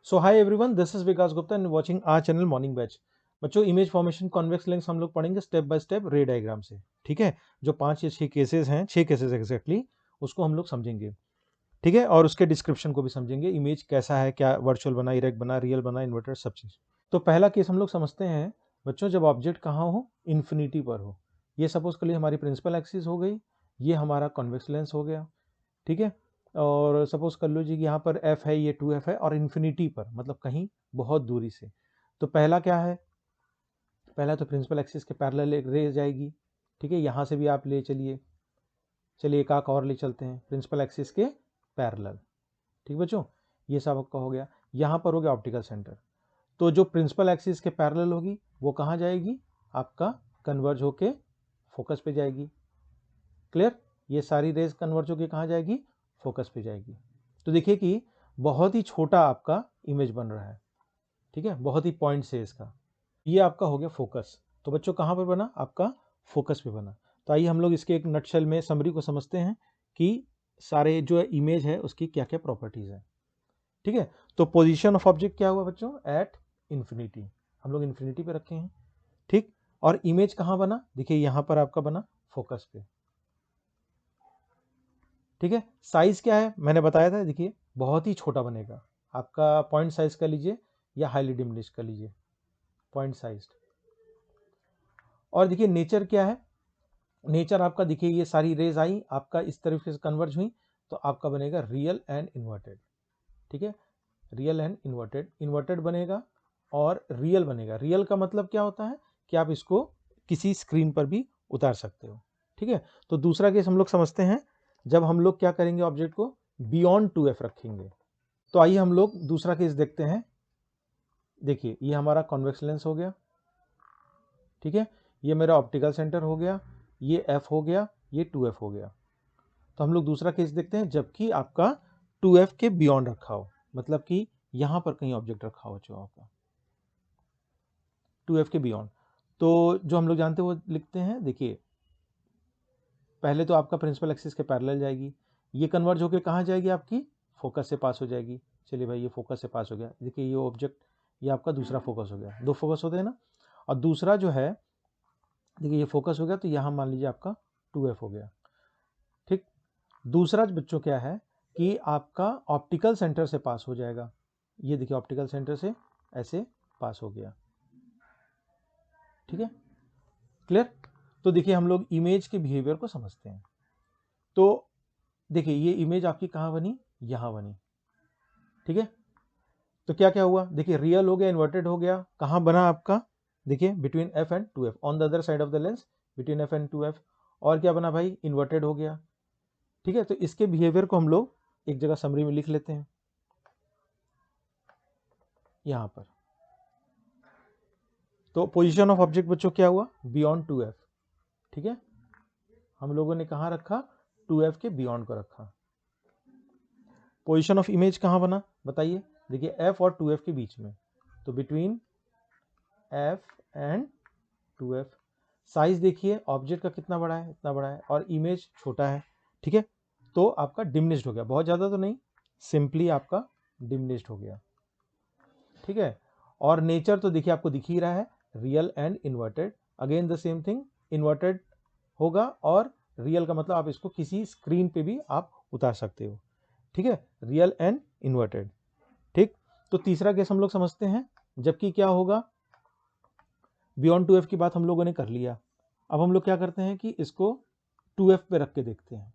So hi everyone, this is Vikas Gupta and watching our channel morning batch. बच्चों, image formation convex lens हम लोग पढ़ेंगे step by step ray diagram से। ठीक है, जो 5 या 6 केसेस हैं, 6 केसेस एग्जैक्टली, उसको हम लोग समझेंगे। ठीक है, और उसके डिस्क्रिप्शन को भी समझेंगे। इमेज कैसा है, क्या वर्चुअल बना, इरेक्ट बना, रियल बना, इन्वर्टर, सब चीज। तो पहला केस हम लोग समझते हैं बच्चों, जब ऑब्जेक्ट कहाँ हो, इन्फिनिटी पर हो। ये सपोज कर लिए हमारी प्रिंसिपल एक्सिस हो गई, ये हमारा कॉन्वेक्स लेंस हो गया। ठीक है, और सपोज कर लो जी यहाँ पर एफ है, ये 2f है, और इन्फिनिटी पर मतलब कहीं बहुत दूरी से। तो पहला क्या है, पहला तो प्रिंसिपल एक्सिस के पैरेलल एक रे जाएगी। ठीक है, यहाँ से भी आप ले चलिए, चलिए एक आंख और ले चलते हैं प्रिंसिपल एक्सिस के पैरेलल। ठीक बच्चों, ये सब आपका हो गया। यहाँ पर हो गया ऑप्टिकल सेंटर। तो जो प्रिंसिपल एक्सिस के पैरेलल होगी वो कहाँ जाएगी, आपका कन्वर्ज होके फोकस पे जाएगी। क्लियर, ये सारी रेज कन्वर्ज होके कहाँ जाएगी, फोकस पे जाएगी। तो देखिए कि बहुत ही छोटा आपका इमेज बन रहा है। ठीक है, बहुत ही पॉइंट से इसका, ये आपका हो गया फोकस। तो बच्चों कहाँ पर बना, आपका फोकस पे बना। तो आइए हम लोग इसके एक नटशेल में समरी को समझते हैं कि सारे जो इमेज है उसकी क्या क्या प्रॉपर्टीज है। ठीक है, तो पोजीशन ऑफ ऑब्जेक्ट क्या हुआ बच्चों, एट इंफिनिटी, हम लोग इंफिनिटी पे रखे हैं। ठीक, और इमेज कहाँ बना, देखिए यहां पर आपका बना फोकस पे। ठीक है, साइज क्या है, मैंने बताया था, देखिए बहुत ही छोटा बनेगा आपका। पॉइंट साइज का लीजिए या हाईली डिमिनिश का लीजिए, पॉइंट साइज। और देखिए नेचर क्या है, नेचर आपका देखिए ये सारी रेज आई आपका इस तरीके से कन्वर्ज हुई, तो आपका बनेगा रियल एंड इन्वर्टेड। ठीक है, रियल एंड इन्वर्टेड, इन्वर्टेड बनेगा और रियल बनेगा। रियल का मतलब क्या होता है कि आप इसको किसी स्क्रीन पर भी उतार सकते हो। ठीक है, तो दूसरा केस हम लोग समझते हैं, जब हम लोग क्या करेंगे, ऑब्जेक्ट को बियॉन्ड 2f रखेंगे। तो आइए हम लोग दूसरा केस देखते हैं। देखिए ये हमारा कॉन्वेक्स लेंस हो गया। ठीक है, ये मेरा ऑप्टिकल सेंटर हो गया, ये f हो गया, ये 2f हो गया। तो हम लोग दूसरा केस देखते हैं, जबकि आपका 2f के बियॉन्ड रखा हो, मतलब कि यहां पर कहीं ऑब्जेक्ट रखा हो जो आपका 2f के बियॉन्ड। तो जो हम लोग जानते हैं वो लिखते हैं। देखिए पहले तो आपका प्रिंसिपल एक्सिस के पैरेलल जाएगी, ये कन्वर्ज होकर कहाँ जाएगी, आपकी फोकस से पास हो जाएगी। चलिए भाई, ये फोकस से पास हो गया, देखिए ये ऑब्जेक्ट, ये आपका दूसरा फोकस हो गया। दो फोकस होते हैं ना, और दूसरा जो है देखिए ये फोकस हो गया, तो यहाँ मान लीजिए आपका 2f हो गया। ठीक, दूसरा बच्चों क्या है कि आपका ऑप्टिकल सेंटर से पास हो जाएगा। ये देखिए ऑप्टिकल सेंटर से ऐसे पास हो गया। ठीक है, क्लियर। तो देखिए हम लोग इमेज के बिहेवियर को समझते हैं। तो देखिए ये इमेज आपकी कहाँ बनी, यहां बनी। ठीक है, तो क्या क्या हुआ, देखिए रियल हो गया, इन्वर्टेड हो गया, कहाँ बना आपका, देखिए between f and 2f, on the other side of the lens between f and 2f। और क्या बना भाई, इन्वर्टेड हो गया। ठीक है, तो इसके बिहेवियर को हम लोग एक जगह समरी में लिख लेते हैं यहां पर। तो पोजीशन ऑफ ऑब्जेक्ट बच्चों क्या हुआ, बियॉन्ड 2f। ठीक है, हम लोगों ने कहाँ रखा, 2f के बियॉन्ड को रखा। पोजीशन ऑफ इमेज कहाँ बना बताइए, देखिए f और 2f के बीच में, तो between f and 2f। Size देखिए ऑब्जेक्ट का कितना बड़ा है, इतना बड़ा है, और इमेज छोटा है। ठीक है, तो आपका डिमिनिश्ड हो गया, बहुत ज़्यादा तो नहीं, सिंपली आपका डिमिनिश्ड हो गया। ठीक है, और नेचर तो देखिए आपको दिख ही रहा है, real and inverted. Again the same thing, inverted होगा और रियल का मतलब आप इसको किसी स्क्रीन पे भी आप उतार सकते हो। ठीक है, रियल एंड इन्वर्टेड। ठीक, तो तीसरा केस हम लोग समझते हैं, जबकि क्या होगा, बियॉन्ड 2f की बात हम लोगों ने कर लिया। अब हम लोग क्या करते हैं कि इसको 2f पे रख के देखते हैं।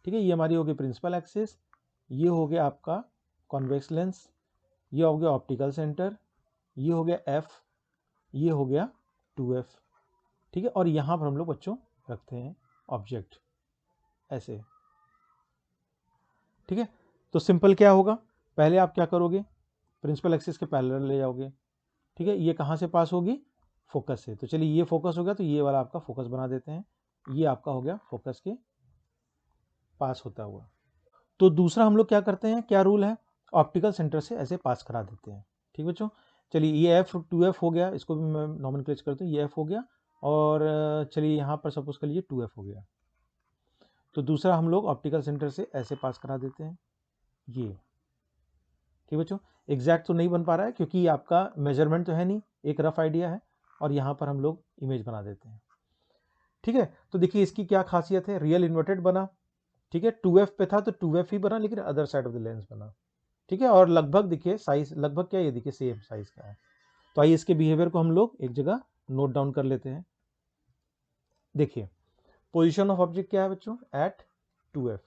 ठीक है, ये हमारी हो गई प्रिंसिपल एक्सिस, ये हो गया आपका कॉन्वेक्स लेंस, ये हो गया ऑप्टिकल सेंटर, ये हो गया f, ये हो गया 2f। ठीक है, और यहाँ पर हम लोग बच्चों रखते हैं ऑब्जेक्ट ऐसे। ठीक है, तो सिंपल क्या होगा, पहले आप क्या करोगे, प्रिंसिपल एक्सिस के पैरेलल ले जाओगे। ठीक है, ये कहाँ से पास होगी, फोकस से। तो चलिए ये फोकस हो गया, तो ये वाला आपका फोकस बना देते हैं, ये आपका हो गया फोकस के पास होता हुआ। तो दूसरा हम लोग क्या करते हैं, क्या रूल है, ऑप्टिकल सेंटर से ऐसे पास करा देते हैं। ठीक बच्चों, चलिए ये f 2f हो गया, इसको भी मैं नॉमेनक्लेचर करता हूँ, ये f हो गया, और चलिए यहाँ पर सपोज कर लीजिए 2f हो गया। तो दूसरा हम लोग ऑप्टिकल सेंटर से ऐसे पास करा देते हैं ये। ठीक बच्चों, एग्जैक्ट तो नहीं बन पा रहा है क्योंकि आपका मेजरमेंट तो है नहीं, एक रफ आइडिया है और यहाँ पर हम लोग इमेज बना देते हैं। ठीक है, तो देखिए इसकी क्या खासियत है, रियल इन्वर्टेड बना, ठीक है, 2f पे था तो 2f ही बना लेकिन other side of the lens बना, ठीक है, और लगभग देखिए साइज लगभग क्या, ये देखिए सेम साइज का है। तो आइए इसके बिहेवियर को हम लोग एक जगह नोट डाउन कर लेते हैं। देखिए पोजीशन ऑफ ऑब्जेक्ट क्या है बच्चों, एट 2f,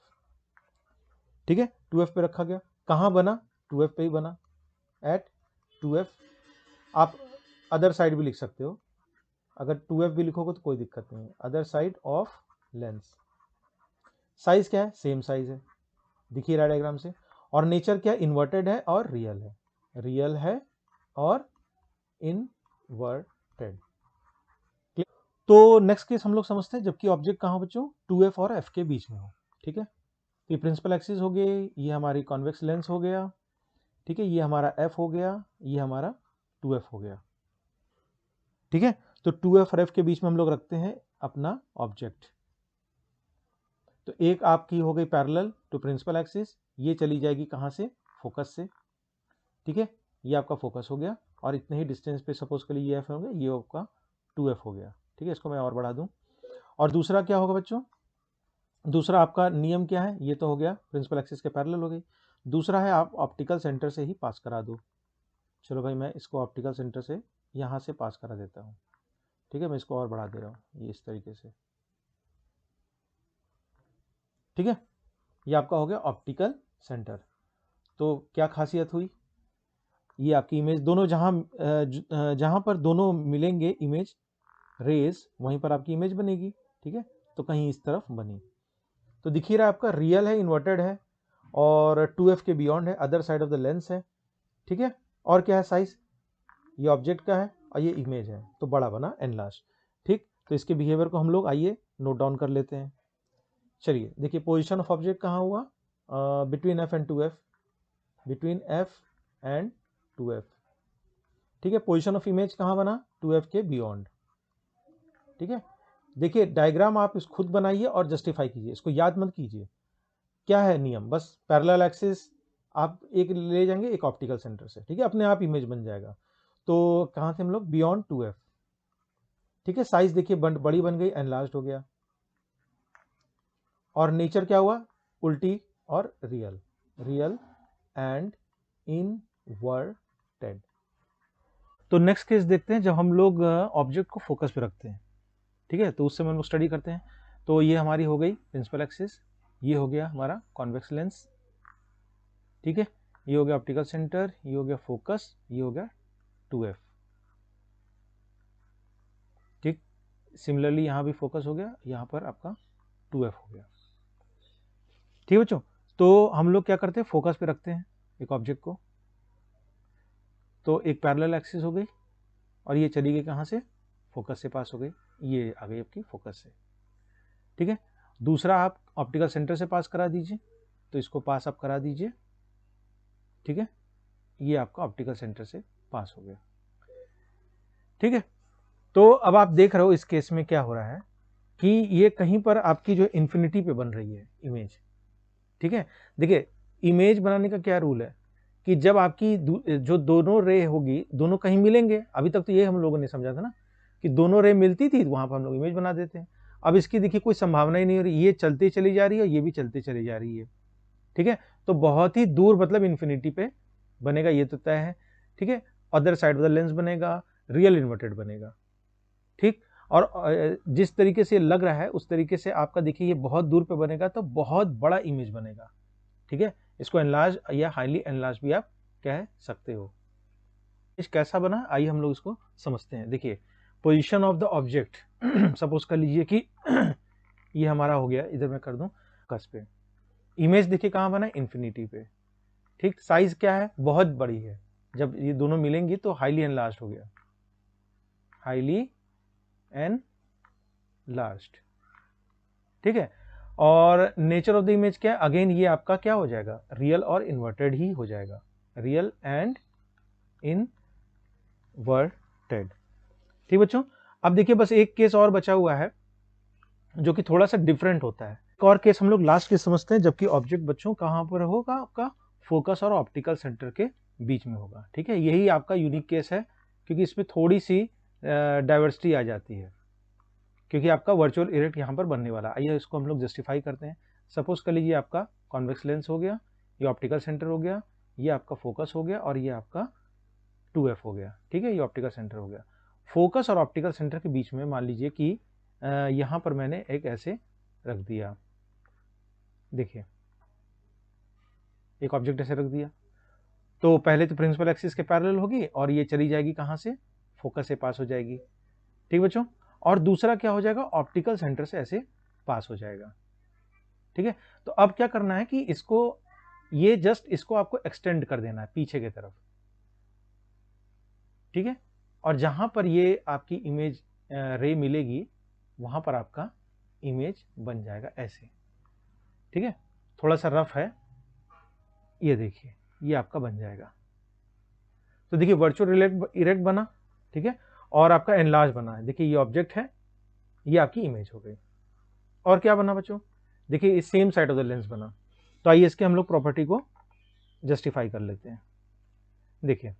ठीक है, 2f पे रखा गया, कहाँ बना, 2f पे ही बना, एट 2f। आप अदर साइड भी लिख सकते हो, अगर 2f भी लिखोगे तो कोई दिक्कत नहीं है, other side of lens. Size क्या है, सेम साइज है, दिखिए रहा डायग्राम से। और नेचर क्या, इन्वर्टेड है और रियल है, रियल है और इनवर्टेड। तो नेक्स्ट केस हम लोग समझते हैं, जबकि ऑब्जेक्ट कहाँ हो बच्चों, 2f और f के बीच में हो, ठीक है। तो ये प्रिंसिपल एक्सिस हो गई, ये हमारी कॉन्वेक्स लेंस हो गया, ठीक है, ये हमारा f हो गया, ये हमारा 2f हो गया, ठीक है। तो 2f और f के बीच में हम लोग रखते हैं अपना ऑब्जेक्ट। तो एक आपकी हो गई पैरेलल टू प्रिंसिपल एक्सिस, ये चली जाएगी कहाँ से, फोकस से, ठीक है, ये आपका फोकस हो गया और इतने ही डिस्टेंस पे सपोज कर लीजिए f होंगे, ये आपका 2f हो गया, ठीक है। इसको मैं और बढ़ा दूं। और दूसरा क्या होगा बच्चों, दूसरा आपका नियम क्या है, ये तो हो गया प्रिंसिपल एक्सिस के पैरेलल हो गई। दूसरा है आप ऑप्टिकल सेंटर से ही पास करा दो। चलो भाई मैं इसको ऑप्टिकल सेंटर से यहाँ से पास करा देता हूँ, ठीक है, मैं इसको और बढ़ा दे रहा हूँ ये इस तरीके से, ठीक है, ये आपका हो गया ऑप्टिकल सेंटर। तो क्या खासियत हुई, ये आपकी इमेज दोनों जहाँ पर दोनों मिलेंगे इमेज रेज, वहीं पर आपकी इमेज बनेगी, ठीक है। तो कहीं इस तरफ बनी, तो दिख ही रहा है आपका रियल है, इन्वर्टेड है और 2f के बियॉन्ड है, other side of the lens है, ठीक है। और क्या है, साइज ये ऑब्जेक्ट का है और ये इमेज है, तो बड़ा बना एनलार्ज, ठीक। तो इसके बिहेवियर को हम लोग आइए नोट डाउन कर लेते हैं। चलिए देखिए पोजीशन ऑफ ऑब्जेक्ट कहाँ हुआ, between f and 2f, between f and 2f, ठीक है। पोजीशन ऑफ इमेज कहाँ बना, 2f के बियॉन्ड, ठीक है। देखिए डायग्राम आप इस खुद बनाइए और जस्टिफाई कीजिए, इसको याद मत कीजिए, क्या है नियम, बस पैरेलल एक्सिस आप एक ले जाएंगे एक ऑप्टिकल सेंटर से, ठीक है, अपने आप इमेज बन जाएगा। तो कहाँ से हम लोग, बियॉन्ड 2f, ठीक है। साइज देखिए बड़ी बन गई, एनलार्ज्ड हो गया। और नेचर क्या हुआ, उल्टी और रियल, रियल एंड इनवर्टेड। तो नेक्स्ट केस देखते हैं जब हम लोग ऑब्जेक्ट को फोकस पे रखते हैं, ठीक है, तो उससे हम लोग स्टडी करते हैं। तो ये हमारी हो गई प्रिंसिपल एक्सिस, ये हो गया हमारा कॉन्वेक्स लेंस, ठीक है, ये हो गया ऑप्टिकल सेंटर, ये हो गया फोकस, ये हो गया 2f, ठीक। सिमिलरली यहाँ भी फोकस हो गया, यहाँ पर आपका 2f हो गया, ठीक बच्चों। तो हम लोग क्या करते हैं, फोकस पे रखते हैं एक ऑब्जेक्ट को, तो एक पैरेलल एक्सिस हो गई और ये चली गई कहाँ से, फोकस से पास हो गई, ये आ गई आपकी फोकस से, ठीक है। दूसरा आप ऑप्टिकल सेंटर से पास करा दीजिए, तो इसको पास आप करा दीजिए, ठीक है, ये आपका ऑप्टिकल सेंटर से पास हो गया, ठीक है। तो अब आप देख रहे हो इस केस में क्या हो रहा है कि ये कहीं पर आपकी जो इन्फिनिटी पे बन रही है इमेज, ठीक है। देखिए इमेज बनाने का क्या रूल है कि जब आपकी जो दोनों रे होगी, दोनों कहीं मिलेंगे, अभी तक तो ये हम लोगों ने समझा था ना कि दोनों रे मिलती थी, वहां पर हम लोग इमेज बना देते हैं। अब इसकी देखिए कोई संभावना ही नहीं हो रही, ये चलती चली जा रही है, ये भी चलती चली जा रही है, ठीक है। तो बहुत ही दूर मतलब इन्फिनिटी पे बनेगा, ये तो तय है, ठीक है। Other side of the lens बनेगा, रियल इन्वर्टेड बनेगा, ठीक। और जिस तरीके से लग रहा है उस तरीके से आपका देखिए ये बहुत दूर पे बनेगा, तो बहुत बड़ा इमेज बनेगा, ठीक है। इसको एनलार्ज या हाईली एनलार्ज भी आप कह सकते हो। इस कैसा बना, आइए हम लोग इसको समझते हैं। देखिए position of the object, suppose कर लीजिए कि ये हमारा हो गया, इधर मैं कर दूं कस पे, इमेज देखिए कहाँ बना, इन्फिनिटी पे, ठीक। साइज क्या है, बहुत बड़ी है, जब ये दोनों मिलेंगी तो हाईली एनलार्ज्ड हो गया, हाईली एनलार्ज्ड, ठीक है। और नेचर ऑफ द इमेज क्या है, अगेन ये आपका क्या हो जाएगा, रियल और इन्वर्टेड ही हो जाएगा, रियल एंड इनवर्टेड, ठीक बच्चों। अब देखिए बस एक केस और बचा हुआ है जो कि थोड़ा सा डिफरेंट होता है। एक और केस हम लोग लास्ट केस समझते हैं, जबकि ऑब्जेक्ट बच्चों कहां पर होगा, आपका फोकस और ऑप्टिकल सेंटर के बीच में होगा। ठीक है, यही आपका यूनिक केस है, क्योंकि इसमें थोड़ी सी डाइवर्सिटी आ जाती है, क्योंकि आपका वर्चुअल इरेक्ट यहाँ पर बनने वाला। आइए इसको हम लोग जस्टिफाई करते हैं। सपोज कर लीजिए आपका कॉन्वेक्स लेंस हो गया, ये ऑप्टिकल सेंटर हो गया, ये आपका फोकस हो गया, और ये आपका 2F हो गया। ठीक है, ये ऑप्टिकल सेंटर हो गया। फोकस और ऑप्टिकल सेंटर के बीच में मान लीजिए कि यहाँ पर मैंने एक ऐसे रख दिया, देखिए एक ऑब्जेक्ट ऐसे रख दिया, तो पहले तो प्रिंसिपल एक्सिस के पैरेलल होगी और ये चली जाएगी कहाँ से, फोकस से पास हो जाएगी। ठीक बच्चों, और दूसरा क्या हो जाएगा, ऑप्टिकल सेंटर से ऐसे पास हो जाएगा। ठीक है, तो अब क्या करना है कि इसको, ये जस्ट इसको आपको एक्सटेंड कर देना है पीछे की तरफ। ठीक है, और जहां पर ये आपकी इमेज रे मिलेगी वहां पर आपका इमेज बन जाएगा ऐसे। ठीक है, थोड़ा सा रफ है, ये देखिए ये आपका बन जाएगा। तो देखिए वर्चुअल इरेक्ट बना, ठीक है, और आपका एनलार्ज बना है। देखिए ये ऑब्जेक्ट है, ये आपकी इमेज हो गई। और क्या बना बच्चों, देखिए इस same side of the lens बना। तो आइए इसके हम लोग प्रॉपर्टी को जस्टिफाई कर लेते हैं। देखिए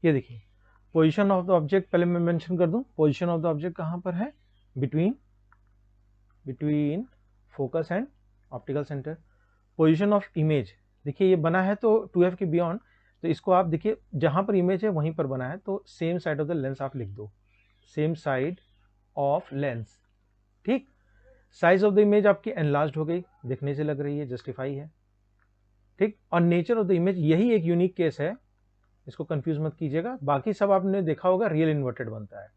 ये देखिए पोजीशन ऑफ द ऑब्जेक्ट, पहले मैं मेंशन कर दूं, पोजीशन ऑफ द ऑब्जेक्ट कहां पर है, between focus and optical centre. Position of image, देखिए ये बना है तो 2F के बियॉन्ड, तो इसको आप देखिए जहां पर इमेज है वहीं पर बना है, तो same side of the lens आप लिख दो, सेम साइड ऑफ लेंस। ठीक, साइज ऑफ द इमेज आपकी एनलार्ज्ड हो गई, देखने से लग रही है, जस्टिफाई है। ठीक, और नेचर ऑफ द इमेज, यही एक यूनिक केस है, इसको कंफ्यूज मत कीजिएगा। बाकी सब आपने देखा होगा रियल इन्वर्टेड बनता है,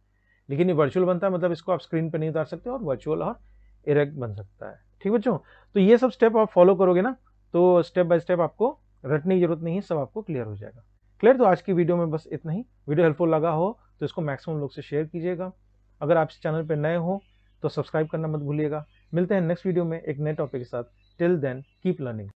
लेकिन ये वर्चुअल बनता है, मतलब इसको आप स्क्रीन पर नहीं उतार सकते, और वर्चुअल और इरेक्ट बन सकता है। ठीक बच्चों, तो ये सब स्टेप आप फॉलो करोगे ना, तो स्टेप बाय स्टेप आपको रटने की जरूरत नहीं है, सब आपको क्लियर हो जाएगा। क्लियर, तो आज की वीडियो में बस इतना ही। वीडियो हेल्पफुल लगा हो तो इसको मैक्सिमम लोग से शेयर कीजिएगा। अगर आप इस चैनल पर नए हो तो सब्सक्राइब करना मत भूलिएगा। मिलते हैं नेक्स्ट वीडियो में एक नए टॉपिक के साथ। Till then keep learning.